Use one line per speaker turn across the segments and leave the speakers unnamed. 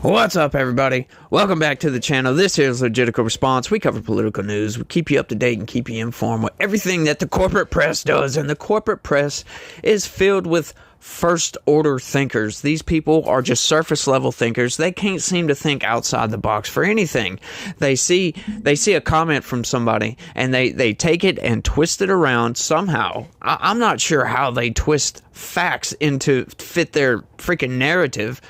What's up, everybody? Welcome back to the channel. This is Legitical Response. We cover political news. We keep you up to date and keep you informed with everything that the corporate press does. And the corporate press is filled with first-order thinkers. These people are just surface-level thinkers. They can't seem to think outside the box for anything. They see a comment from somebody, and they take it and twist it around somehow. I'm not sure how they twist facts into fit their freaking narrative.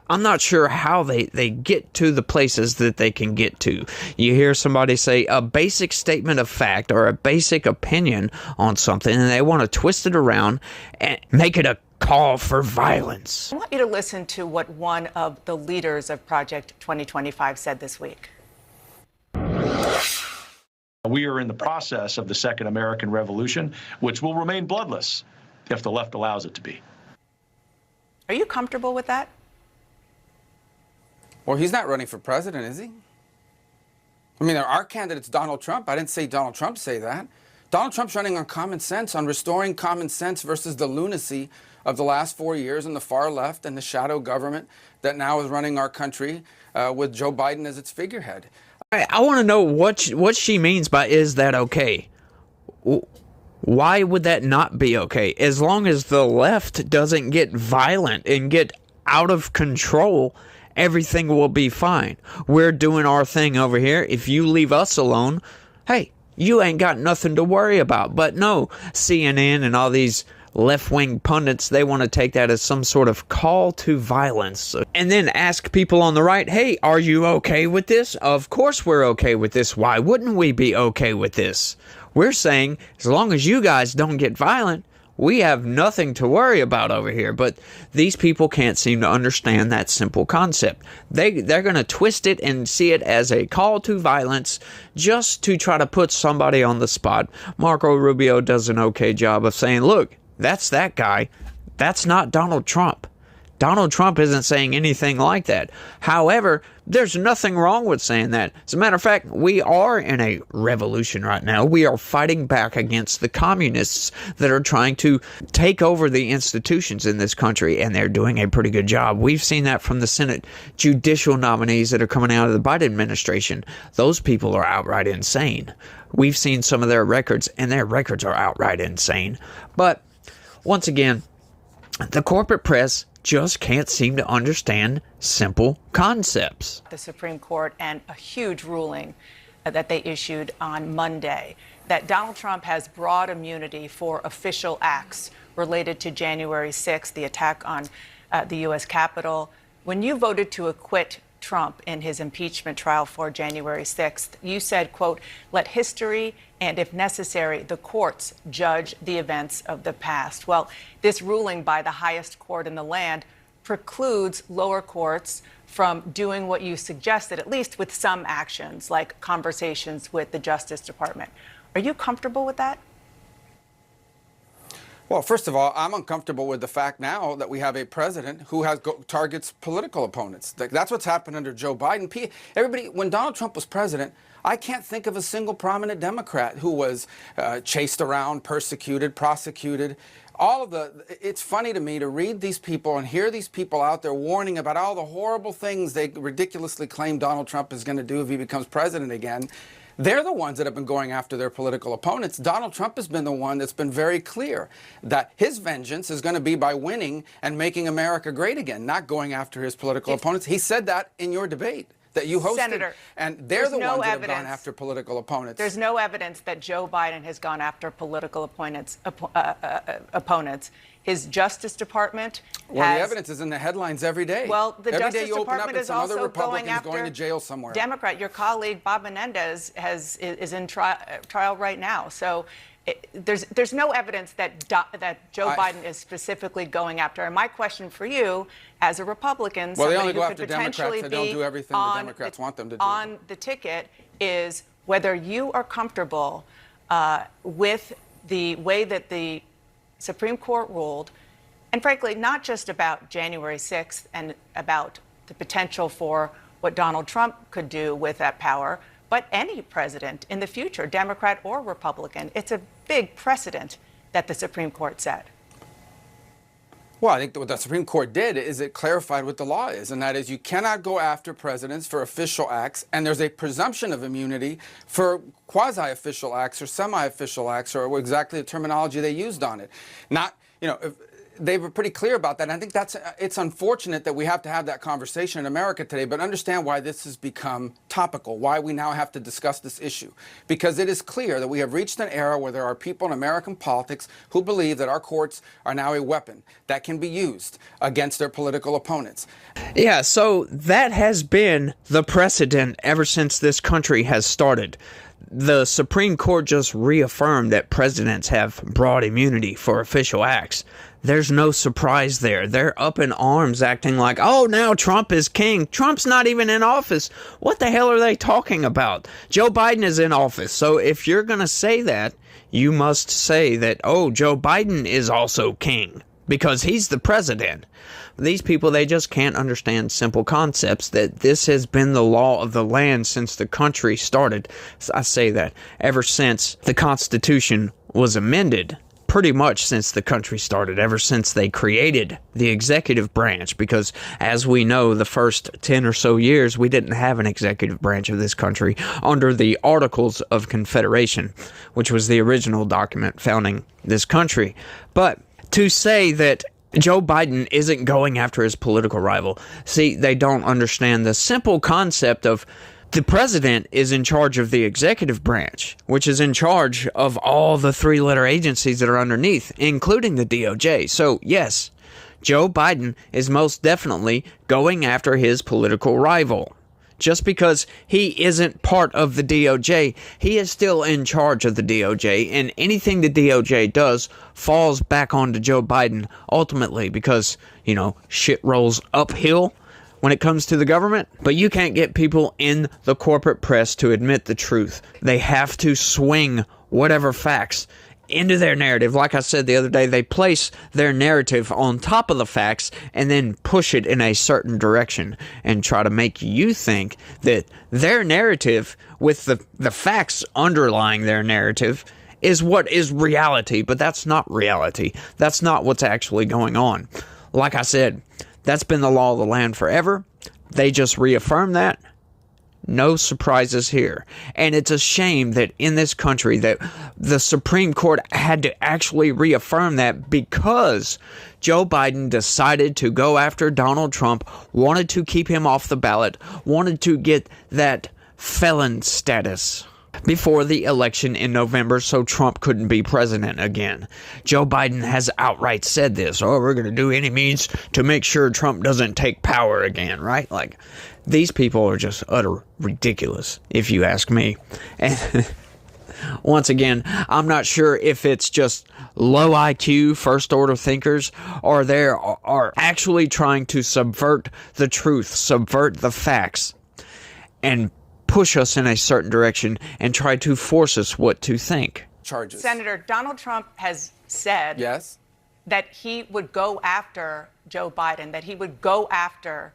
I'm not sure how they get to the places that they can get to. You hear somebody say a basic statement of fact or a basic opinion on something, and they want to twist it around and make it a call for violence.
I want you to listen to what one of the leaders of Project 2025 said this week.
We are in the process of the Second American Revolution, which will remain bloodless if the left allows it to be.
Are you comfortable with that?
Well, he's not running for president, is he? I mean, our candidate's Donald Trump. I didn't say Donald Trump say that. Donald Trump's running on common sense, on restoring common sense versus the lunacy of the last 4 years and the far left and the shadow government that now is running our country with Joe Biden as its figurehead.
I want to know what she means by "is that okay?" Why would that not be okay? As long as the left doesn't get violent and get out of control, everything will be fine. We're doing our thing over here. If you leave us alone, hey, you ain't got nothing to worry about. But no, CNN and all these left-wing pundits, they want to take that as some sort of call to violence and then ask people on the right, hey, are you okay with this? Of course we're okay with this. Why wouldn't we be okay with this? We're saying as long as you guys don't get violent, we have nothing to worry about over here. But these people can't seem to understand that simple concept. They're going to twist it and see it as a call to violence just to try to put somebody on the spot. Marco Rubio does an okay job of saying, look, that's that guy. That's not Donald Trump. Donald Trump isn't saying anything like that. However, there's nothing wrong with saying that. As a matter of fact, we are in a revolution right now. We are fighting back against the communists that are trying to take over the institutions in this country, and they're doing a pretty good job. We've seen that from the Senate judicial nominees that are coming out of the Biden administration. Those people are outright insane. We've seen some of their records, and their records are outright insane. But once again, the corporate press just can't seem to understand simple concepts.
The Supreme Court and a huge ruling that they issued on Monday that Donald Trump has broad immunity for official acts related to January 6th, the attack on the U.S. Capitol. When you voted to acquit Trump in his impeachment trial for January 6th, you said, quote, let history and, if necessary, the courts judge the events of the past. Well, this ruling by the highest court in the land precludes lower courts from doing what you suggested, at least with some actions, like conversations with the Justice Department. Are you comfortable with that?
Well, first of all, I'm uncomfortable with the fact now that we have a president who targets political opponents. That's what's happened under Joe Biden. Everybody, when Donald Trump was president, I can't think of a single prominent Democrat who was chased around, persecuted, prosecuted. It's funny to me to read these people and hear these people out there warning about all the horrible things they ridiculously claim Donald Trump is going to do if he becomes president again. They're the ones that have been going after their political opponents. Donald Trump has been the one that's been very clear that his vengeance is going to be by winning and making America great again, not going after his political opponents. He said that in your debate that you hosted. Senator, and they're the ones that have gone after political opponents.
There's no evidence that Joe Biden has gone after political opponents. His Justice Department
Well, the evidence is in the headlines every day.
Well, the
every
Justice
day you open
Department
up
is
and some other
also
Republican's going to jail somewhere.
Democrat, your colleague Bob Menendez is in trial right now. So there's no evidence that Joe Biden is specifically going after. And my question for you, as a Republican,
well, they only
somebody
go
who
after
could potentially
Democrats. They don't do everything the Democrats want them to do.
On the ticket is whether you are comfortable with the way that the Supreme Court ruled, and frankly, not just about January 6th and about the potential for what Donald Trump could do with that power, but any president in the future, Democrat or Republican. It's a big precedent that the Supreme Court set.
Well, I think what the Supreme Court did is it clarified what the law is, and that is you cannot go after presidents for official acts, and there's a presumption of immunity for quasi-official acts or semi-official acts, or exactly the terminology they used on it. Not, they were pretty clear about that. And I think it's unfortunate that we have to have that conversation in America today, but understand why this has become topical, why we now have to discuss this issue. Because it is clear that we have reached an era where there are people in American politics who believe that our courts are now a weapon that can be used against their political opponents.
Yeah, so that has been the precedent ever since this country has started. The Supreme Court just reaffirmed that presidents have broad immunity for official acts. There's no surprise there. They're up in arms acting like, oh, now Trump is king. Trump's not even in office. What the hell are they talking about? Joe Biden is in office. So if you're going to say that, you must say that, oh, Joe Biden is also king because he's the president. These people, they just can't understand simple concepts that this has been the law of the land since the country started. I say that ever since the Constitution was amended. Pretty much since the country started, ever since they created the executive branch, because as we know, the first 10 or so years, we didn't have an executive branch of this country under the Articles of Confederation, which was the original document founding this country. But to say that Joe Biden isn't going after his political rival, see, they don't understand the simple concept of the president is in charge of the executive branch, which is in charge of all the three-letter agencies that are underneath, including the DOJ. So, yes, Joe Biden is most definitely going after his political rival. Just because he isn't part of the DOJ, he is still in charge of the DOJ, and anything the DOJ does falls back onto Joe Biden ultimately because, shit rolls uphill when it comes to the government. But you can't get people in the corporate press to admit the truth. They have to swing whatever facts into their narrative. Like I said the other day, they place their narrative on top of the facts and then push it in a certain direction and try to make you think that their narrative with the facts underlying their narrative is what is reality. But that's not reality. That's not what's actually going on. Like I said, that's been the law of the land forever. They just reaffirm that. No surprises here. And it's a shame that in this country that the Supreme Court had to actually reaffirm that because Joe Biden decided to go after Donald Trump, wanted to keep him off the ballot, wanted to get that felon status before the election in November so Trump couldn't be president again. Joe Biden has outright said this. Oh, we're going to do any means to make sure Trump doesn't take power again, right? Like, these people are just utter ridiculous, if you ask me. And once again, I'm not sure if it's just low IQ, first-order thinkers, or they are actually trying to subvert the truth, subvert the facts, and push us in a certain direction and try to force us what to think.
Charges.
Senator, Donald Trump has said
Yes.
that he would go after Joe Biden, that he would go after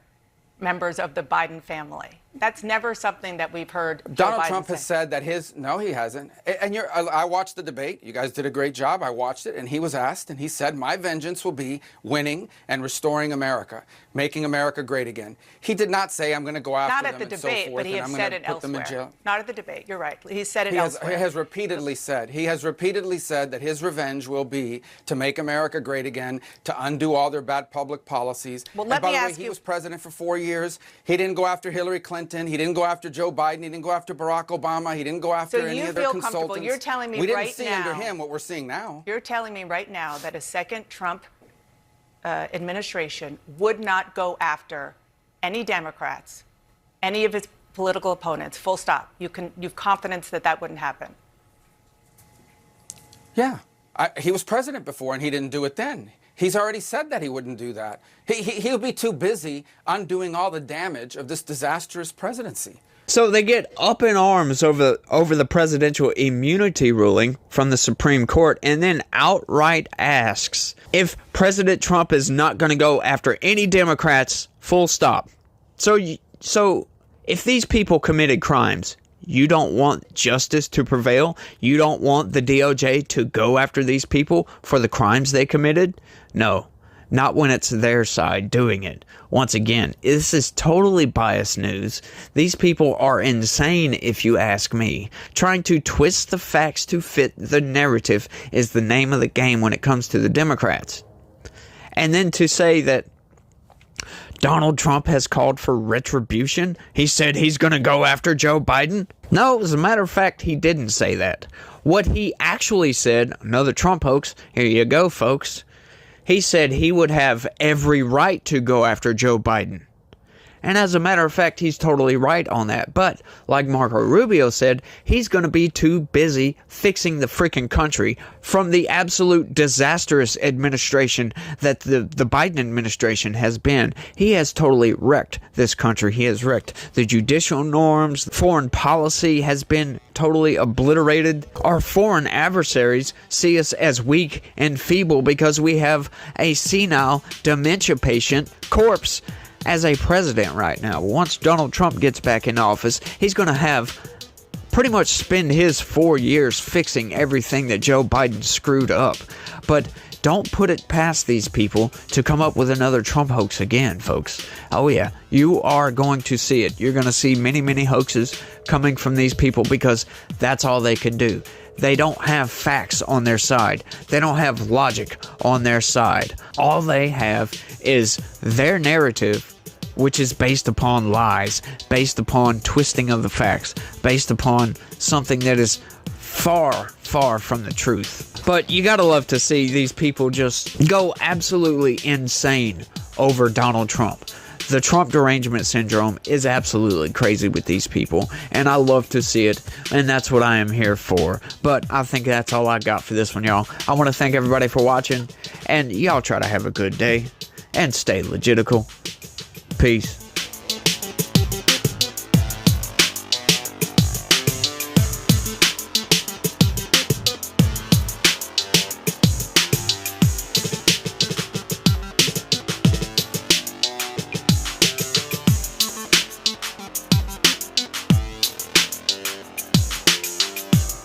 members of the Biden family. That's never something that we've heard
Donald
Joe Biden
Trump has said that no, he hasn't. And I watched the debate. You guys did a great job. I watched it, and he was asked, and he said, my vengeance will be winning and restoring America, making America great again. He did not say, I'm going to go after them.
Not at the
and so
debate,
forth,
but he
and
has
I'm
said
gonna
it
put them in
elsewhere.
jail.
Not at the debate. You're right. He said it
He
elsewhere.
has repeatedly said that his revenge will be to make America great again, to undo all their bad public policies.
Well, let
and by
me
the way,
ask
he
you-
was president for 4 years. He didn't go after Hillary Clinton. He didn't go after Joe Biden. He didn't go after Barack Obama. He didn't go after
So
any
you
of their
feel
consultants.
comfortable. You're telling me
we didn't
right
see
now-
under him what we're seeing now.
You're telling me right now that a second Trump administration would not go after any Democrats, any of his political opponents, full stop. You've confidence that that wouldn't happen.
Yeah. He was president before, and he didn't do it then. He's already said that he wouldn't do that. He'll be too busy undoing all the damage of this disastrous presidency.
So they get up in arms over the presidential immunity ruling from the Supreme Court and then outright asks if President Trump is not going to go after any Democrats, full stop. So if these people committed crimes, you don't want justice to prevail? You don't want the DOJ to go after these people for the crimes they committed? No. not when it's their side doing it. Once again, this is totally biased news. These people are insane, if you ask me. Trying to twist the facts to fit the narrative is the name of the game when it comes to the Democrats. And then to say that Donald Trump has called for retribution. He said he's going to go after Joe Biden. No, as a matter of fact, he didn't say that. What he actually said, another Trump hoax, here you go, folks. He said he would have every right to go after Joe Biden. And as a matter of fact, he's totally right on that. But like Marco Rubio said, he's going to be too busy fixing the freaking country from the absolute disastrous administration that the Biden administration has been. He has totally wrecked this country. He has wrecked the judicial norms. Foreign policy has been totally obliterated. Our foreign adversaries see us as weak and feeble because we have a senile dementia patient corpse as a president right now. Once Donald Trump gets back in office, he's going to have pretty much spend his 4 years fixing everything that Joe Biden screwed up. But don't put it past these people to come up with another Trump hoax again, folks. Oh yeah, you are going to see it. You're going to see many, many hoaxes coming from these people because that's all they can do. They don't have facts on their side. They don't have logic on their side. All they have is their narrative, which is based upon lies, based upon twisting of the facts, based upon something that is far, far from the truth. But you gotta love to see these people just go absolutely insane over Donald Trump. The Trump derangement syndrome is absolutely crazy with these people, and I love to see it, and that's what I am here for. But I think that's all I got for this one, y'all. I want to thank everybody for watching, and y'all try to have a good day, and stay legitical. Peace.